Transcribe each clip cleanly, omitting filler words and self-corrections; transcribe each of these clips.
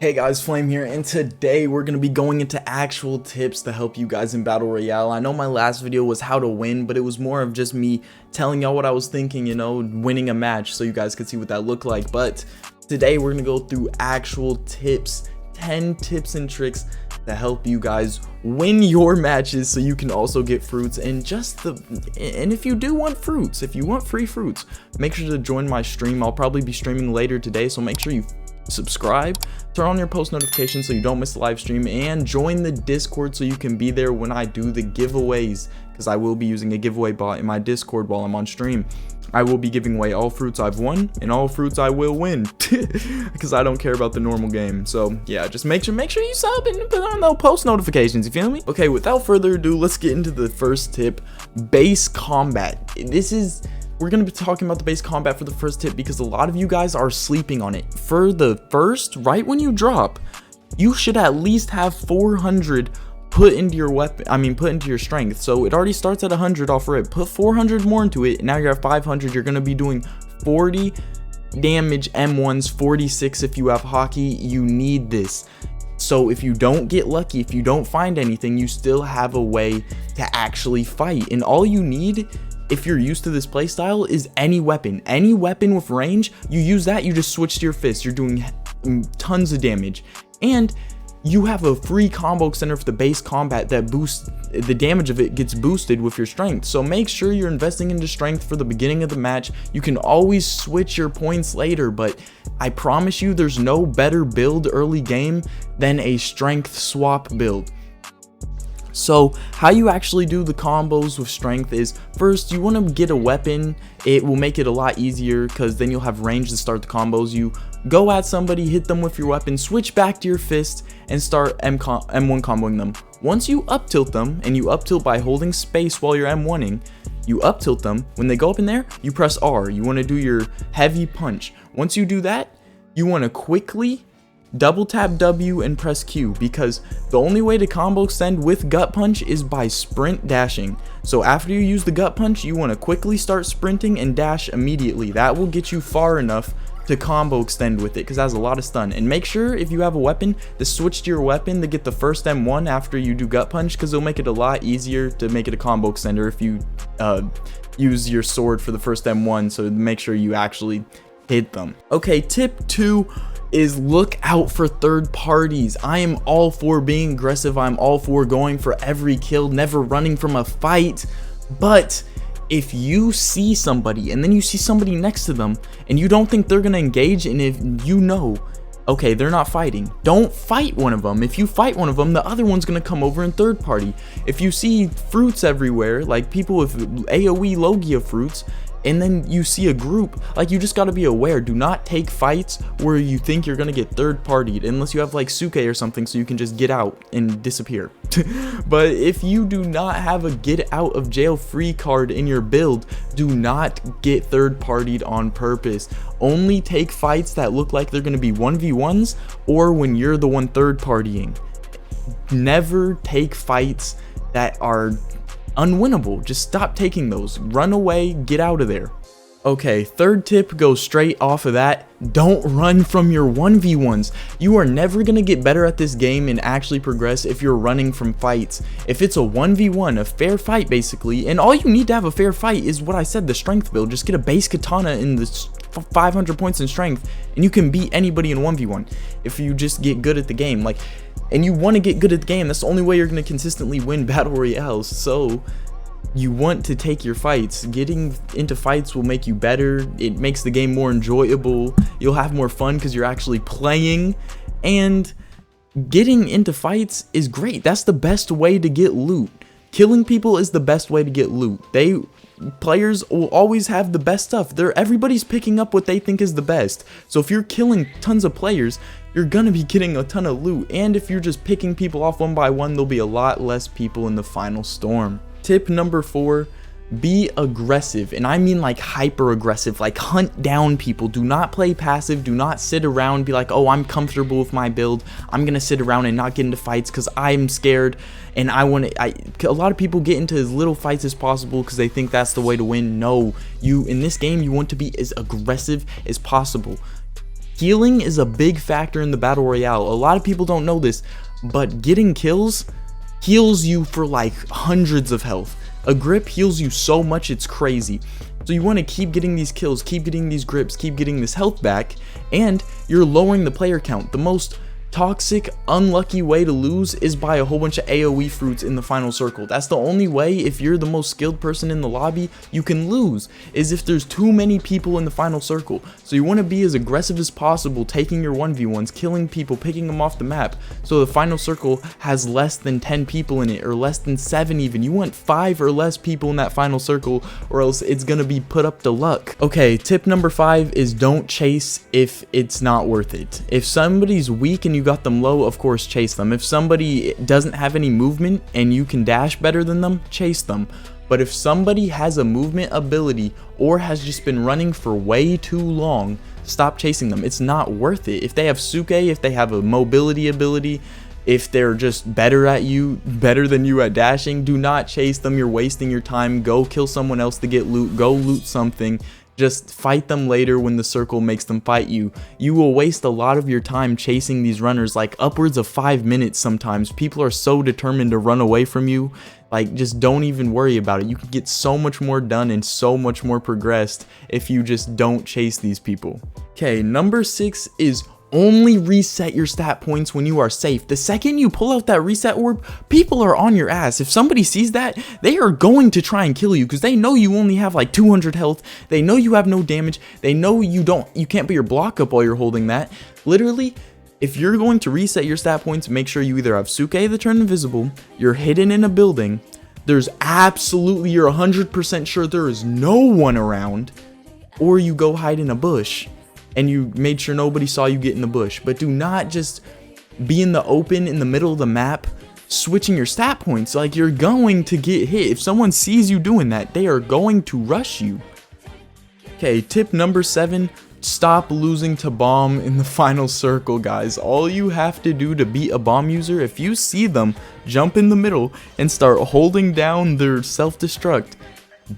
Hey guys, Flame here, and today we're going to be going into actual tips to help you guys in Battle Royale. I know my last video was how to win, but it was more of just me telling y'all what I was thinking, you know, winning a match so you guys could see what that looked like. But today we're going to go through actual tips, 10 tips and tricks to help you guys win your matches so you can also get fruits. And if you do want fruits, if you want free fruits, make sure to join my stream. I'll probably be streaming later today, so make sure you subscribe, turn on your post notifications so you don't miss the live stream, and join the Discord so you can be there when I do the giveaways, because I will be using a giveaway bot in my Discord while I'm on stream. I will be giving away all fruits I've won and all fruits I will win because I don't care about the normal game. So yeah, just make sure you sub and put on those post notifications, you feel me? Okay, without further ado, let's get into the first tip: base combat. We're going to be talking about the base combat for the first tip because a lot of you guys are sleeping on it. For the first, right when you drop, you should at least have 400 put into your put into your strength. So it already starts at 100 off rip. Put 400 more into it, and now you're at 500. You're going to be doing 40 damage M1s, 46 if you have hockey. You need this. So if you don't get lucky, if you don't find anything, you still have a way to actually fight. And all you need, if you're used to this playstyle, is any weapon with range. You use that, you just switch to your fist, you're doing tons of damage, and you have a free combo extender for the base combat that boosts the damage of it, gets boosted with your strength. So make sure you're investing into strength for the beginning of the match. You can always switch your points later, but I promise you there's no better build early game than a strength swap build. So how you actually do the combos with strength is, first you want to get a weapon. It will make it a lot easier because then you'll have range to start the combos. You go at somebody, hit them with your weapon, switch back to your fist, and start M1 comboing them. Once you up tilt them, and you up tilt by holding space while you're M1ing, you up tilt them. When they go up in there, you press R. You want to do your heavy punch. Once you do that, you want to quickly double tap W and press Q, because the only way to combo extend with gut punch is by sprint dashing. So after you use the gut punch, you want to quickly start sprinting and dash immediately. That will get you far enough to combo extend with it, because that has a lot of stun. And make sure if you have a weapon to switch to your weapon to get the first M1 after you do gut punch, because it'll make it a lot easier to make it a combo extender if you use your sword for the first M1. So make sure you actually hit them. Okay, tip 2 is look out for third parties. I am all for being aggressive. I'm all for going for every kill, never running from a fight. But if you see somebody and then you see somebody next to them and you don't think they're gonna engage, and if you know, okay, they're not fighting, don't fight one of them. If you fight one of them, the other one's gonna come over in third party. If you see fruits everywhere, like people with AoE Logia fruits, and then you see a group, like, you just got to be aware. Do not take fights where you think you're gonna get third partied, unless you have like Suke or something so you can just get out and disappear. But if you do not have a get out of jail free card in your build, do not get third partied on purpose. Only take fights that look like they're gonna be 1v1s or when you're the one third partying. Never take fights that are unwinnable. Just stop taking those. Run away, get out of there. Okay, third tip goes straight off of that. Don't run from your 1v1s. You are never gonna get better at this game and actually progress if you're running from fights. If it's a 1v1, a fair fight basically, and all you need to have a fair fight is what I said, the strength build. Just get a base katana in the 500 points in strength and you can beat anybody in 1v1 if you just get good at the game. And you want to get good at the game. That's the only way you're going to consistently win battle royales. So you want to take your fights. Getting into fights will make you better. It makes the game more enjoyable. You'll have more fun because you're actually playing. And getting into fights is great. That's the best way to get loot. Killing people is the best way to get loot. Players will always have the best stuff. Everybody's picking up what they think is the best. So if you're killing tons of players, you're gonna be getting a ton of loot. And if you're just picking people off one by one, there'll be a lot less people in the final storm. Tip number 4, be aggressive. And I mean like hyper aggressive, like hunt down people. Do not play passive. Do not sit around and be like, oh, I'm comfortable with my build, I'm gonna sit around and not get into fights because I'm scared and a lot of people get into as little fights as possible because they think that's the way to win. No, in this game you want to be as aggressive as possible. Healing is a big factor in the Battle Royale. A lot of people don't know this, but getting kills heals you for like hundreds of health. A grip heals you so much, it's crazy. So you want to keep getting these kills, keep getting these grips, keep getting this health back, and you're lowering the player count. The most toxic, unlucky way to lose is by a whole bunch of AoE fruits in the final circle. That's the only way, if you're the most skilled person in the lobby, you can lose, is if there's too many people in the final circle. So you want to be as aggressive as possible, taking your 1v1s, killing people, picking them off the map, so the final circle has less than 10 people in it, or less than 7 even. You want 5 or less people in that final circle, or else it's gonna be put up to luck. Okay, tip number 5 is don't chase if it's not worth it. If somebody's weak and you got them low, of course chase them. If somebody doesn't have any movement and you can dash better than them, chase them. But if somebody has a movement ability or has just been running for way too long, stop chasing them. It's not worth it. If they have Suke, if they have a mobility ability, if they're just better than you at dashing, do not chase them. You're wasting your time. Go kill someone else to get loot. Go loot something. Just fight them later when the circle makes them fight you. You will waste a lot of your time chasing these runners, like upwards of 5 minutes sometimes. People are so determined to run away from you. Like, just don't even worry about it. You can get so much more done and so much more progressed if you just don't chase these people. Okay, number 6 is only reset your stat points when you are safe. The second you pull out that reset orb, people are on your ass. If somebody sees that, they are going to try and kill you because they know you only have like 200 health. They know you have no damage. They know you can't put your block up while you're holding that. Literally, if you're going to reset your stat points, make sure you either have Suke that turn invisible, you're hidden in a building, you're 100% sure there is no one around, or you go hide in a bush and you made sure nobody saw you get in the bush. But do not just be in the open in the middle of the map switching your stat points. Like, you're going to get hit. If someone sees you doing that, they are going to rush you. Okay, tip number 7, stop losing to bomb in the final circle, guys. All you have to do to beat a bomb user, if you see them, jump in the middle and start holding down their self-destruct.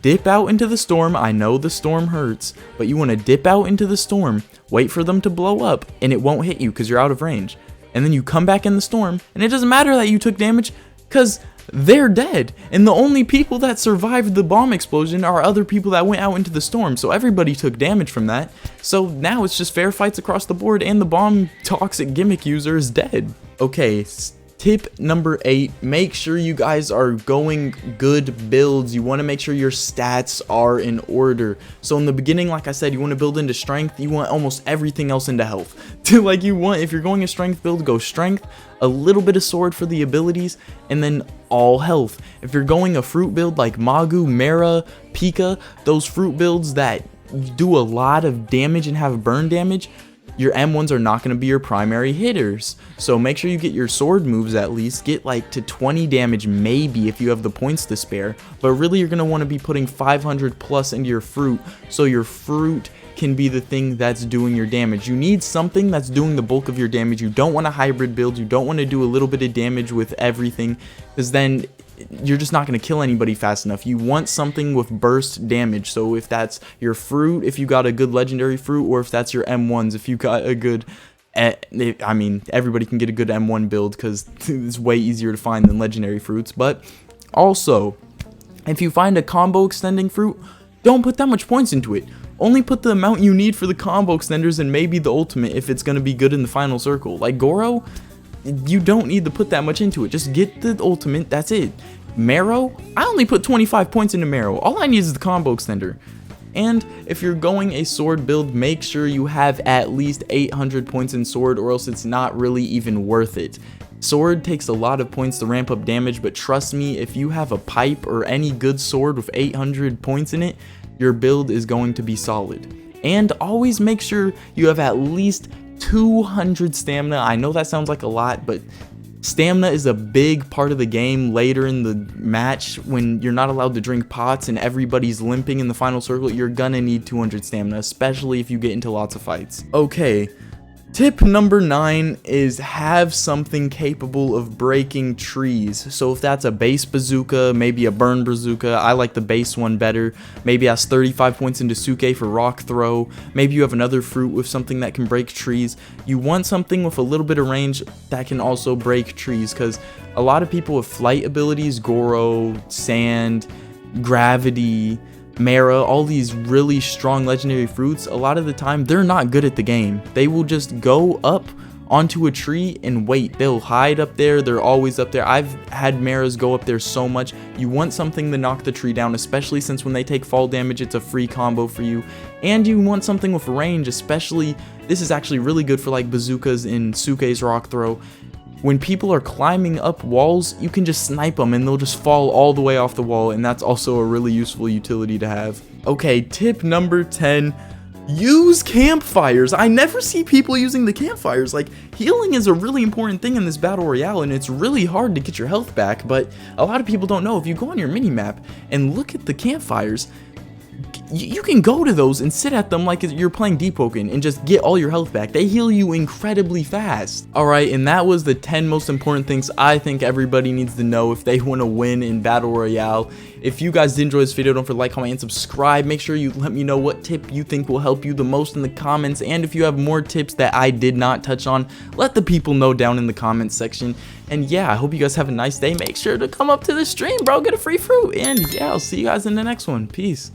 Dip out into the storm. I know the storm hurts, but you want to dip out into the storm, wait for them to blow up, and it won't hit you because you're out of range. And then you come back in the storm, and it doesn't matter that you took damage because they're dead. And the only people that survived the bomb explosion are other people that went out into the storm. So everybody took damage from that. So now it's just fair fights across the board, and the bomb toxic gimmick user is dead. Okay, tip number 8, make sure you guys are going good builds. You want to make sure your stats are in order. So in the beginning, like I said, you want to build into strength. You want almost everything else into health. Like, if you're going a strength build, go strength, a little bit of sword for the abilities, and then all health. If you're going a fruit build like Magu, Mera, Pika, those fruit builds that do a lot of damage and have burn damage, your M1s are not going to be your primary hitters. So make sure you get your sword moves at least. Get like to 20 damage maybe if you have the points to spare. But really, you're going to want to be putting 500 plus into your fruit, so your fruit can be the thing that's doing your damage. You need something that's doing the bulk of your damage. You don't want a hybrid build. You don't want to do a little bit of damage with everything, because then you're just not going to kill anybody fast enough. You want something with burst damage. So if that's your fruit, if you got a good legendary fruit, or if that's your M1s, if you got a good, I mean, everybody can get a good M1 build because it's way easier to find than legendary fruits. But also, if you find a combo extending fruit, don't put that much points into it. Only put the amount you need for the combo extenders and maybe the ultimate if it's going to be good in the final circle. Like Goro, you don't need to put that much into it. Just get the ultimate, that's it. Marrow, I only put 25 points into Marrow. All I need is the combo extender. And if you're going a sword build, make sure you have at least 800 points in sword, or else it's not really even worth it. Sword takes a lot of points to ramp up damage, but trust me, if you have a pipe or any good sword with 800 points in it, your build is going to be solid. And always make sure you have at least 200 stamina. I know that sounds like a lot, but stamina is a big part of the game later in the match when you're not allowed to drink pots and everybody's limping in the final circle. You're gonna need 200 stamina, especially if you get into lots of fights. Okay, Tip number 9 is have something capable of breaking trees. So if that's a base bazooka, maybe a burn bazooka, I like the base one better. Maybe it has 35 points into Suke for rock throw. Maybe you have another fruit with something that can break trees. You want something with a little bit of range that can also break trees, because a lot of people with flight abilities, Goro, Sand, Gravity, Mara, all these really strong legendary fruits, a lot of the time they're not good at the game. They will just go up onto a tree and wait. They'll hide up there. They're always up there. I've had Maras go up there so much. You want something to knock the tree down, especially since when they take fall damage, it's a free combo for you. And you want something with range, especially, this is actually really good for like bazookas in Suke's rock throw. When people are climbing up walls, you can just snipe them and they'll just fall all the way off the wall, and that's also a really useful utility to have. Okay, tip number 10, use campfires. I never see people using the campfires. Like, healing is a really important thing in this battle royale, and it's really hard to get your health back, but a lot of people don't know. If you go on your mini-map and look at the campfires, you can go to those and sit at them like you're playing Deep Woken and just get all your health back. They heal you incredibly fast. Alright, and that was the 10 most important things I think everybody needs to know if they want to win in Battle Royale. If you guys did enjoy this video, don't forget to like, comment, and subscribe. Make sure you let me know what tip you think will help you the most in the comments. And if you have more tips that I did not touch on, let the people know down in the comments section. And yeah, I hope you guys have a nice day. Make sure to come up to the stream, bro. Get a free fruit. And yeah, I'll see you guys in the next one. Peace.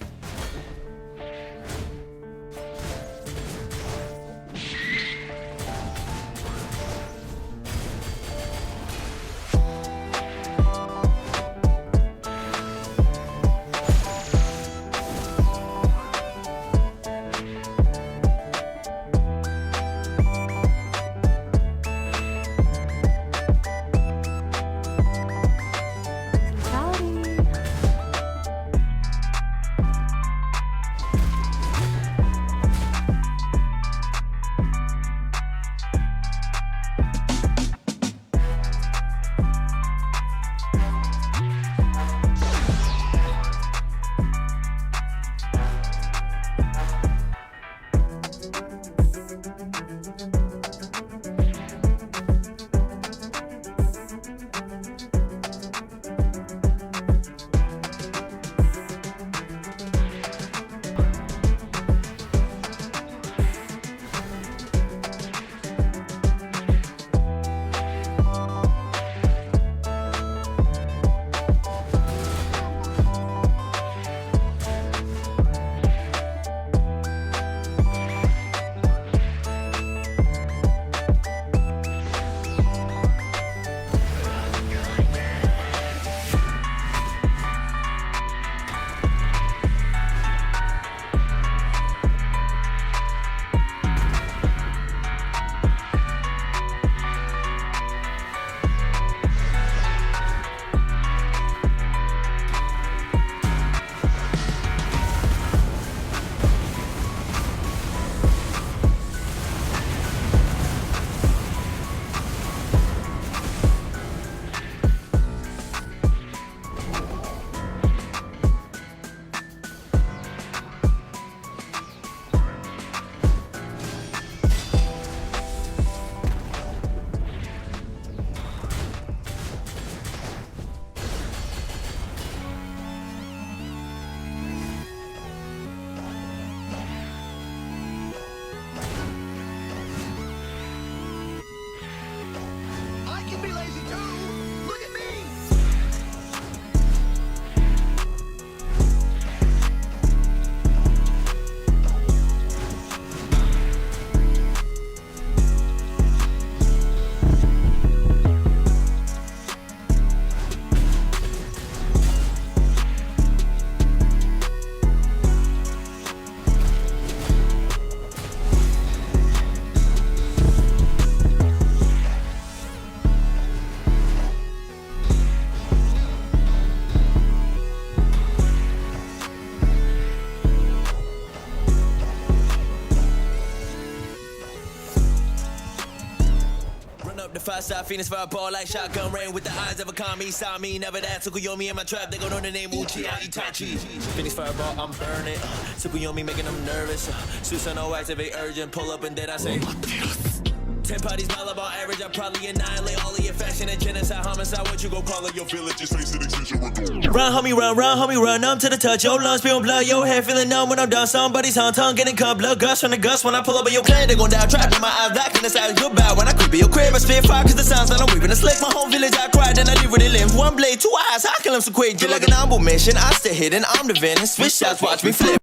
Five-star Phoenix fireball like shotgun rain with the eyes of a kami. Saw me, never that. Tsukuyomi in my trap, they gon' know the name Uchiha Itachi. Phoenix fireball, I'm burning. Tsukuyomi making them nervous. Susanoo activate urgent, pull up and then I say. 10 parties, mile about average. I probably annihilate all of your fashion and genocide, homicide. What you gon' call it? Your village is facing extinction. Run, homie, run up to the touch. Your lungs spewing blood, your head feeling numb when I'm done. Somebody's on tongue getting cut, blood gush from the gust. When I pull up in your clan, they gon' die. Trapped in my eyes, black in the side. You're bad when I creep in your crib. I spit fire cause the sounds that I'm weaving. It's like my whole village, I cried, then I leave with the limbs. One blade, two eyes, how can I'm so quick? Just like an humble mission, I stay hidden, I'm the villain. Switch shots, watch me flip.